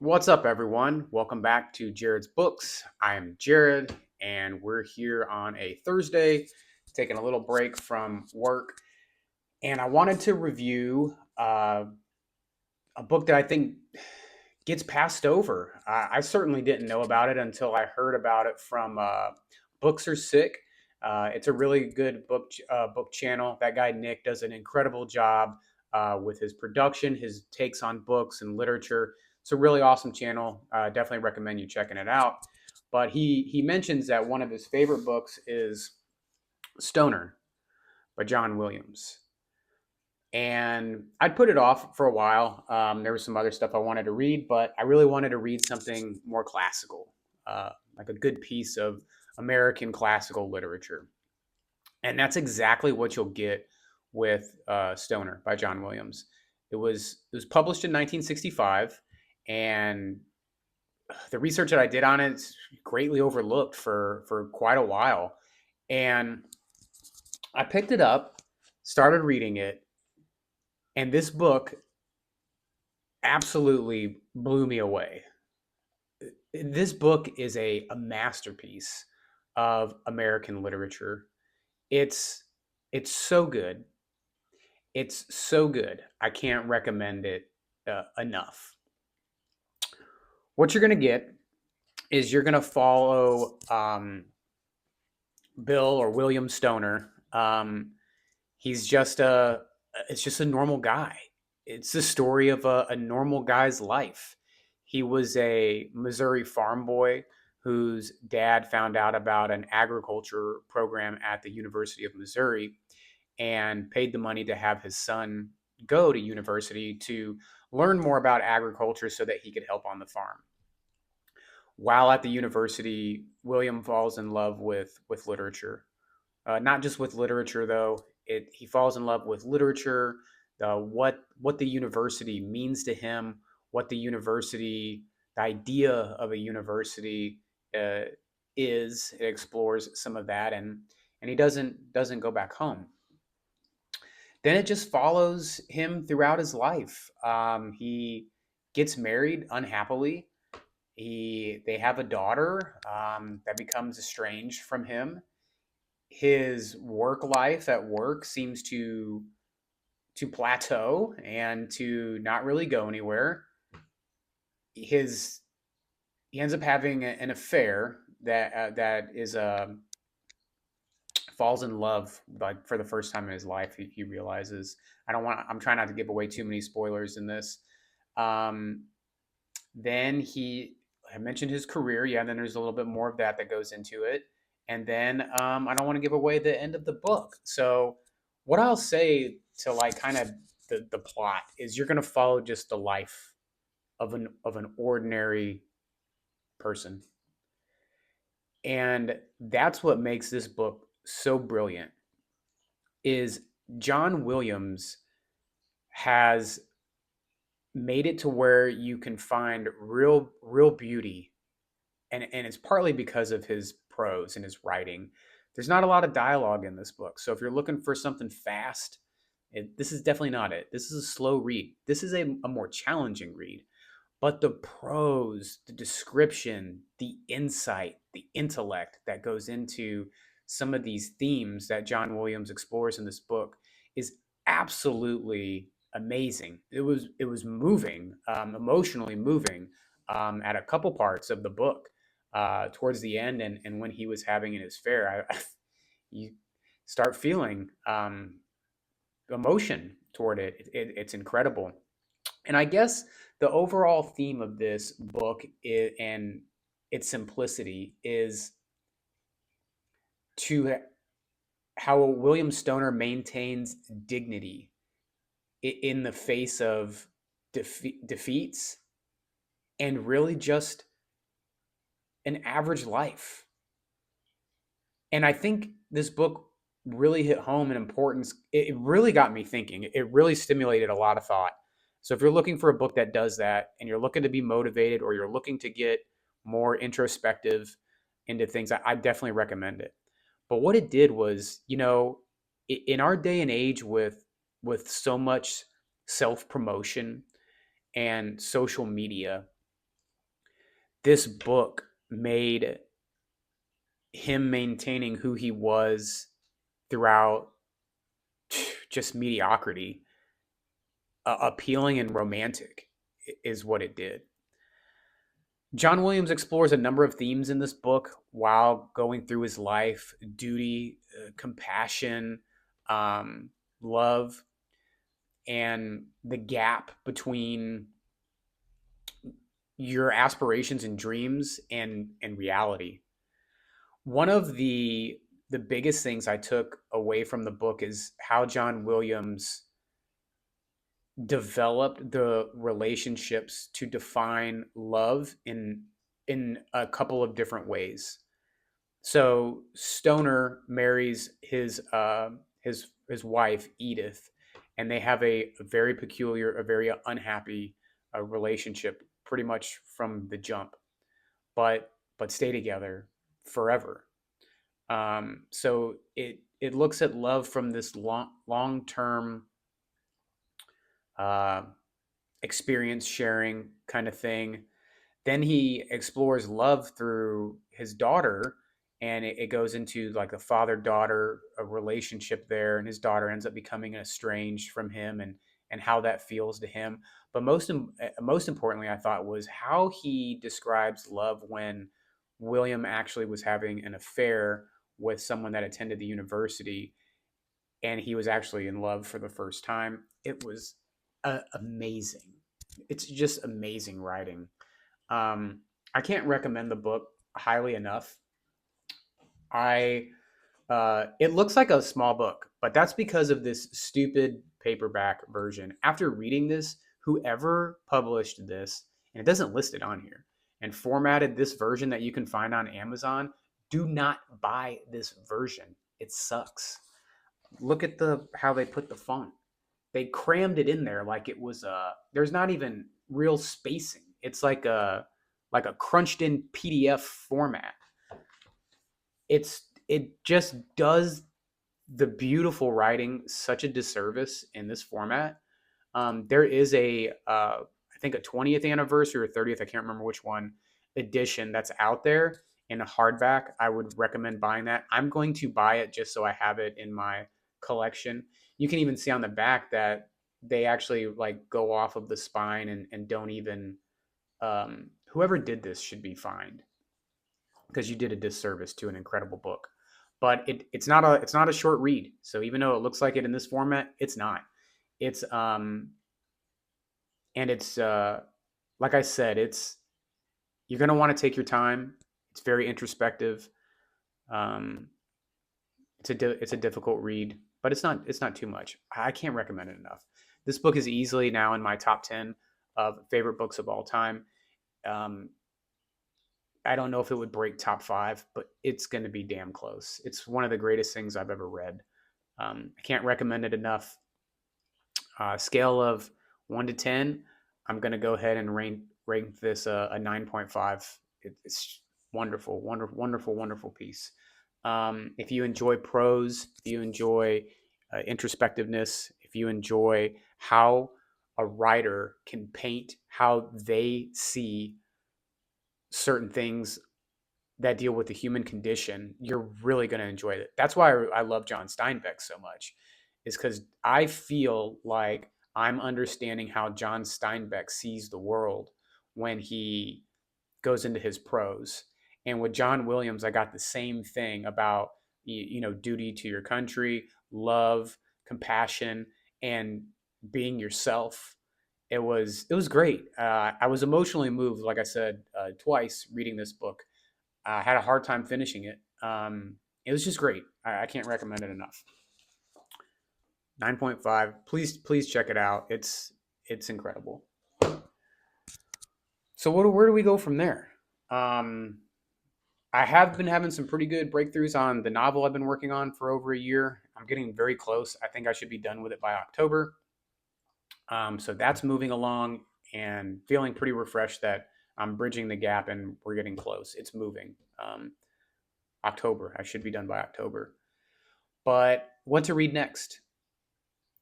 What's up, everyone? Welcome back to Jared's Books. I'm Jared, and we're here on a Thursday, taking a little break from work. And I wanted to review a book that I think gets passed over. I certainly didn't know about it until I heard about it from Books Are Sick. It's a really good book channel. That guy Nick does an incredible job with his production, his takes on books and literature. It's a really awesome channel. Definitely recommend you checking it out. But he mentions that one of his favorite books is Stoner by John Williams, and I'd put it off for a while. There was some other stuff I wanted to read, but I really wanted to read something more classical, like a good piece of American classical literature. And that's exactly what you'll get with Stoner by John Williams. It was published in 1965, and the research that I did on it's greatly overlooked for quite a while. And I picked it up, started reading it, and this book absolutely blew me away. This book is a masterpiece of American literature. It's it's so good. It's so good. I can't recommend it enough. What you're gonna get is you're gonna follow Bill or William Stoner. He's just a it's just a normal guy. It's the story of a normal guy's life. He was a Missouri farm boy whose dad found out about an agriculture program at the University of Missouri and paid the money to have his son go to university to learn more about agriculture so that he could help on the farm. While at the university, William falls in love with literature. Not just with literature, though. He falls in love with literature, what the university means to him, what the idea of a university uh, is. It explores some of that, and he doesn't go back home. Then it just follows him throughout his life. He gets married unhappily. They have a daughter that becomes estranged from him. His work life at work seems to plateau and to not really go anywhere. His He ends up having an affair that is falls in love like for the first time in his life. He realizes I'm trying not to give away too many spoilers in this. Um, then I mentioned his career. Yeah, then there's a little bit more of that goes into it. And then I don't want to give away the end of the book. So what I'll say to like kind of the plot is you're going to follow just the life of an ordinary person. And that's what makes this book so brilliant is John Williams has made it to where you can find real beauty, and it's partly because of his prose and his writing. There's not a lot of dialogue in this book, so if you're looking for something fast, this is definitely not it. This is a slow read. This is a more challenging read, but the prose, the description, the insight, the intellect that goes into some of these themes that John Williams explores in this book is absolutely amazing. It was moving, emotionally moving at a couple parts of the book towards the end, and when he was having his fair, you start feeling emotion toward it's incredible. And I guess the overall theme of this book and its simplicity is to how William Stoner maintains dignity in the face of defeats and really just an average life. And I think this book really hit home in importance. It really got me thinking. It really stimulated a lot of thought. So if you're looking for a book that does that and you're looking to be motivated or you're looking to get more introspective into things, I definitely recommend it. But what it did was, in our day and age with so much self promotion and social media, this book made him maintaining who he was throughout just mediocrity appealing and romantic is what it did. John Williams explores a number of themes in this book while going through his life: duty, compassion, um, love, and the gap between your aspirations and dreams and reality. One of the biggest things I took away from the book is how John Williams developed the relationships to define love in a couple of different ways. So Stoner marries his wife Edith, and they have a very peculiar, a very unhappy relationship, pretty much from the jump. But stay together forever. So it looks at love from this long term uh, experience sharing kind of thing. Then he explores love through his daughter, and it goes into like a father daughter a relationship there, and his daughter ends up becoming estranged from him, and how that feels to him. But most importantly, I thought, was how he describes love when William actually was having an affair with someone that attended the university, and he was actually in love for the first time. It was amazing. It's just amazing writing. um, I can't recommend the book highly enough. I It looks like a small book, but that's because of this stupid paperback version. After reading this, whoever published this, and it doesn't list it on here, and formatted this version that you can find on Amazon, do not buy this version. It sucks. Look at the how they put the font. They crammed it in there like it was there's not even real spacing. It's like a crunched in PDF format. It just does the beautiful writing such a disservice in this format. There is I think a 20th anniversary or 30th, I can't remember which one, edition that's out there in a hardback. I would recommend buying that. I'm going to buy it just so I have it in my collection. You can even see on the back that they actually like go off of the spine and don't even whoever did this should be fined, because you did a disservice to an incredible book. But it's not a short read. So even though it looks like it in this format, it's not. It's and it's like I said, it's you're gonna want to take your time. It's very introspective. Um, it's a difficult read, but it's not too much. I can't recommend it enough. This book is easily now in my top 10 of favorite books of all time. Um, I don't know if it would break top 5, but it's going to be damn close. It's one of the greatest things I've ever read. I can't recommend it enough. Scale of 1 to 10, I'm going to go ahead and rank this a 9.5. It's wonderful, wonderful, wonderful, wonderful piece. If you enjoy prose, if you enjoy introspectiveness, if you enjoy how a writer can paint how they see certain things that deal with the human condition, you're really going to enjoy it. That's why I love John Steinbeck so much, is because I feel like I'm understanding how John Steinbeck sees the world when he goes into his prose. And with John Williams, I got the same thing about duty to your country, love, compassion, and being yourself. It was great. I was emotionally moved, like I said, twice reading this book. I had a hard time finishing it. It was just great. I can't recommend it enough. 9.5. Please check it out. It's incredible. So where do we go from there? Um, I have been having some pretty good breakthroughs on the novel I've been working on for over a year. I'm getting very close. I think I should be done with it by October. So that's moving along and feeling pretty refreshed that I'm bridging the gap and we're getting close. It's moving. October. I should be done by October. But what to read next?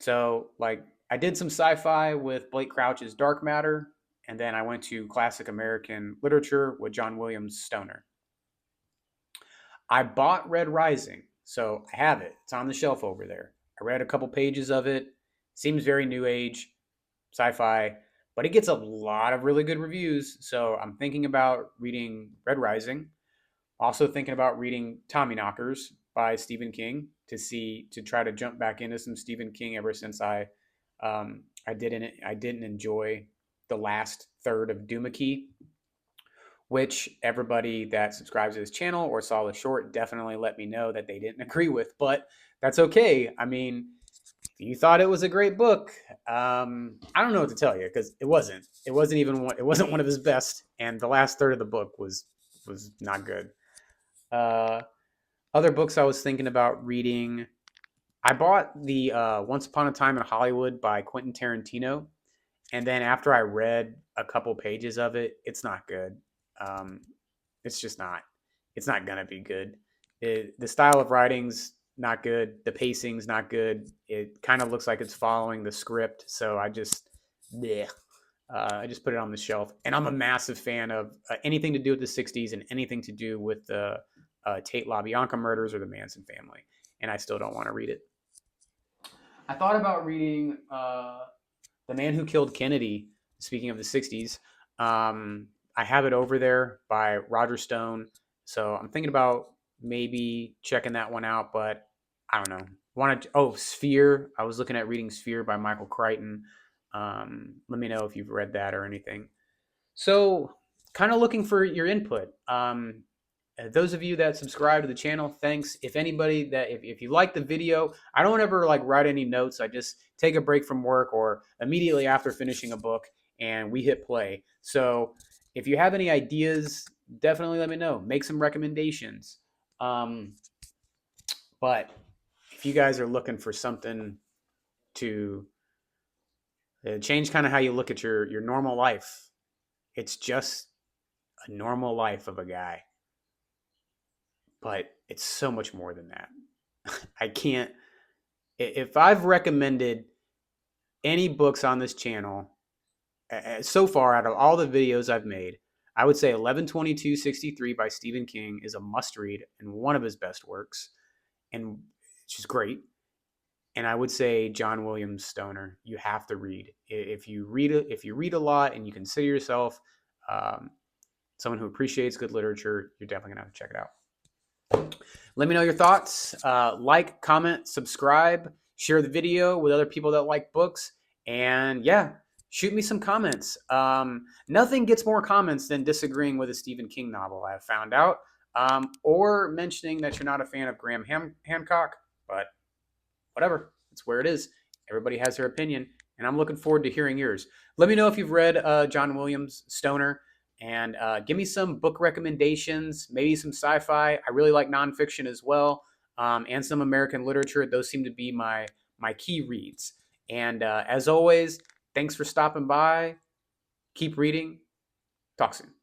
So, like, I did some sci fi with Blake Crouch's Dark Matter, and then I went to classic American literature with John Williams Stoner. I bought Red Rising, so I have it. It's on the shelf over there. I read a couple pages of it. Seems very new age, sci-fi, but it gets a lot of really good reviews. So I'm thinking about reading Red Rising. Also thinking about reading Tommyknockers by Stephen King to try to jump back into some Stephen King ever since I didn't enjoy the last third of Doomakey, which everybody that subscribes to this channel or saw the short definitely let me know that they didn't agree with, but that's okay. I mean, you thought it was a great book. I don't know what to tell you because it wasn't. It wasn't even one. It wasn't one of his best, and the last third of the book was not good. Uh, Other books I was thinking about reading. I bought the Once Upon a Time in Hollywood by Quentin Tarantino, and then after I read a couple pages of it, it's not good. Um, it's just not. It's not gonna be good. The style of writing's not good. The pacing's not good. It kind of looks like it's following the script. So yeah, I just put it on the shelf. And I'm a massive fan of anything to do with the '60s and anything to do with the Tate LaBianca murders or the Manson family. And I still don't want to read it. I thought about reading The Man Who Killed Kennedy. Speaking of the '60s, I have it over there by Roger Stone. So I'm thinking about maybe checking that one out, but I don't know. Sphere. I was looking at reading Sphere by Michael Crichton. Let me know if you've read that or anything. So, kind of looking for your input. Those of you that subscribe to the channel, thanks. If anybody if you like the video, I don't ever like write any notes. I just take a break from work or immediately after finishing a book and we hit play. So if you have any ideas, definitely let me know. Make some recommendations. But if you guys are looking for something to change kind of how you look at your normal life, it's just a normal life of a guy. But it's so much more than that. I can't. If I've recommended any books on this channel so far out of all the videos I've made, I would say 11/22/63 by Stephen King is a must read and one of his best works, and it's just great. And I would say John Williams Stoner. You have to read. If you read a lot and you consider yourself someone who appreciates good literature, you're definitely gonna have to check it out. Let me know your thoughts. Like, comment, subscribe, share the video with other people that like books, and yeah, shoot me some comments. Nothing gets more comments than disagreeing with a Stephen King novel, I have found out, or mentioning that you're not a fan of Graham Hancock, but whatever. It's where it is. Everybody has their opinion, and I'm looking forward to hearing yours. Let me know if you've read John Williams Stoner, and give me some book recommendations, maybe some sci-fi. I really like nonfiction as well, and some American literature. Those seem to be my key reads. And as always, thanks for stopping by. Keep reading. Talk soon.